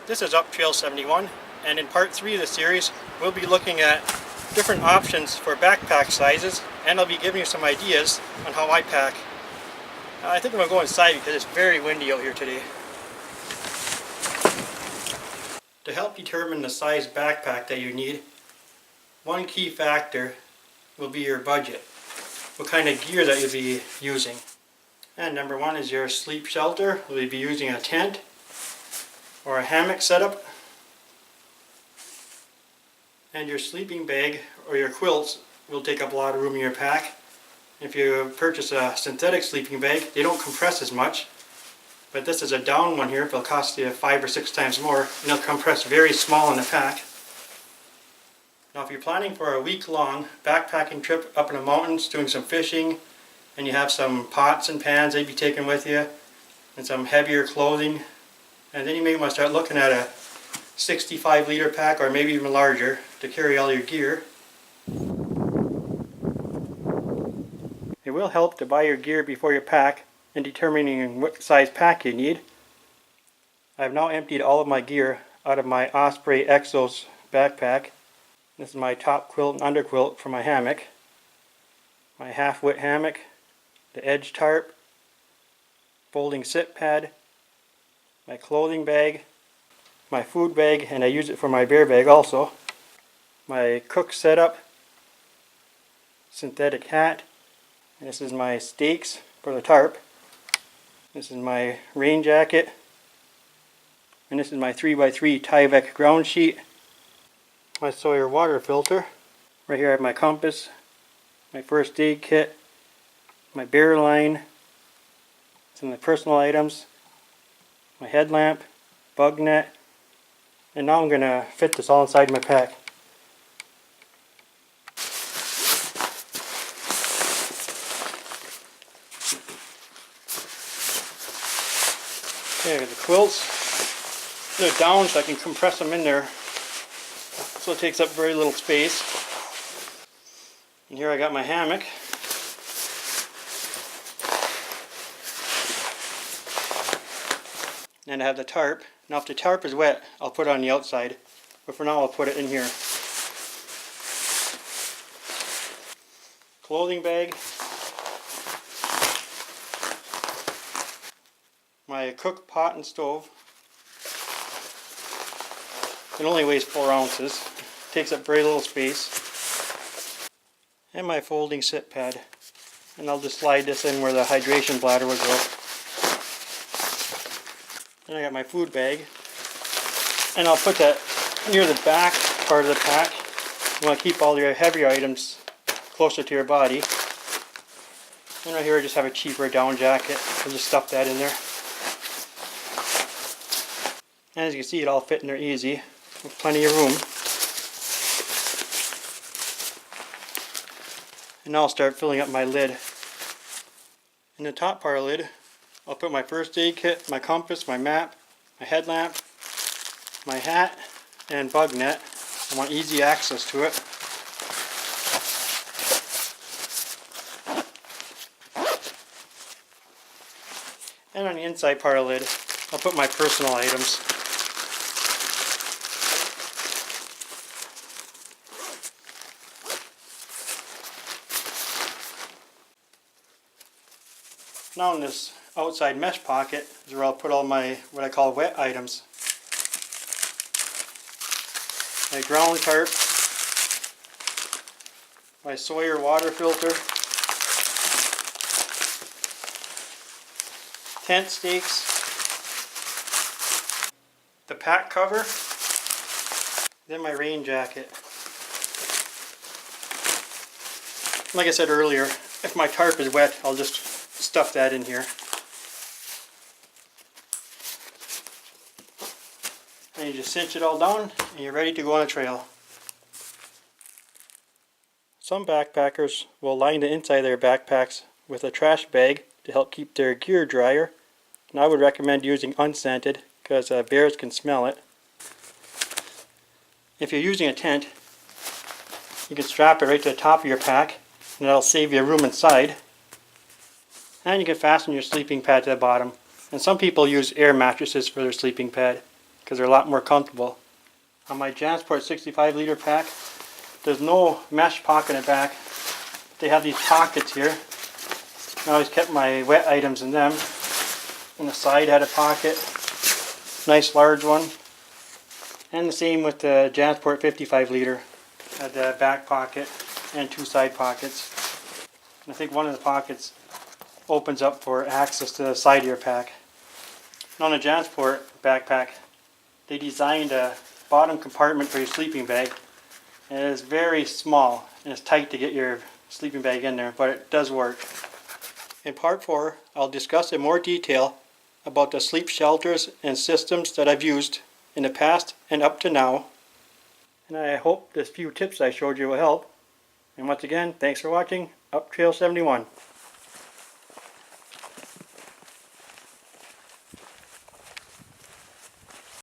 This is Up Trail 71, and in part 3 of the series we'll be looking at different options for backpack sizes, and I'll be giving you some ideas on how I pack. I think I'm going to go inside because it's very windy out here today. To help determine the size backpack that you need, one key factor will be your budget, what kind of gear that you'll be using. And number one is your sleep shelter. Will you be using a tent or a hammock setup? And your sleeping bag or your quilts will take up a lot of room in your pack. If you purchase a synthetic sleeping bag, they don't compress as much. But this is a down one here. It'll cost you 5 or 6 times more, and it'll compress very small in the pack. Now if you're planning for a week-long backpacking trip up in the mountains, doing some fishing, and you have some pots and pans that you'd be taking with you, and some heavier clothing, and then you may want to start looking at a 65 liter pack or maybe even larger to carry all your gear. It will help to buy your gear before you pack in determining what size pack you need. I have now emptied all of my gear out of my Osprey Exos backpack. This is my top quilt and underquilt for my hammock, my half-wit hammock, the edge tarp, folding sit pad, my clothing bag, my food bag, and I use it for my bear bag also, my cook setup, synthetic hat, and this is my stakes for the tarp, this is my rain jacket, and this is my 3x3 Tyvek ground sheet, my Sawyer water filter. Right here I have my compass, my first aid kit, my bear line, some of the personal items, my headlamp, bug net, and now I'm going to fit this all inside my pack. Okay, I got the quilts. They're down so I can compress them in there, so it takes up very little space. And here I got my hammock. And I have the tarp. Now if the tarp is wet, I'll put it on the outside, but for now I'll put it in here. Clothing bag, my cook pot and stove. It only weighs 4 ounces, takes up very little space, and my folding sit pad, and I'll just slide this in where the hydration bladder would go. Then I got my food bag, and I'll put that near the back part of the pack. You want to keep all your heavier items closer to your body. And right here I just have a cheaper down jacket. I'll just stuff that in there. And as you can see, it all fit in there easy, with plenty of room. And now I'll start filling up my lid. In the top part of the lid, I'll put my first aid kit, my compass, my map, my headlamp, my hat, and bug net. I want easy access to it. And on the inside part of the lid, I'll put my personal items. Now in this outside mesh pocket is where I'll put all my what I call wet items. My ground tarp, my Sawyer water filter, tent stakes, the pack cover, then my rain jacket. Like I said earlier, if my tarp is wet, I'll just stuff that in here. And you just cinch it all down and you're ready to go on a trail. Some backpackers will line the inside of their backpacks with a trash bag to help keep their gear drier. And I would recommend using unscented because bears can smell it. If you're using a tent, you can strap it right to the top of your pack and that'll save you room inside. And you can fasten your sleeping pad to the bottom. And some people use air mattresses for their sleeping pad. because they're a lot more comfortable. On my JanSport 65 liter pack, there's no mesh pocket in the back. They have these pockets here. I always kept my wet items in them. On the side had a pocket, nice large one. And the same with the JanSport 55 liter. Had the back pocket and two side pockets. And I think one of the pockets opens up for access to the side of your pack. And on the JanSport backpack, they designed a bottom compartment for your sleeping bag. And it is very small and it's tight to get your sleeping bag in there, but it does work. In part 4, I'll discuss in more detail about the sleep shelters and systems that I've used in the past and up to now. And I hope this few tips I showed you will help. And once again, thanks for watching Up Trail 71.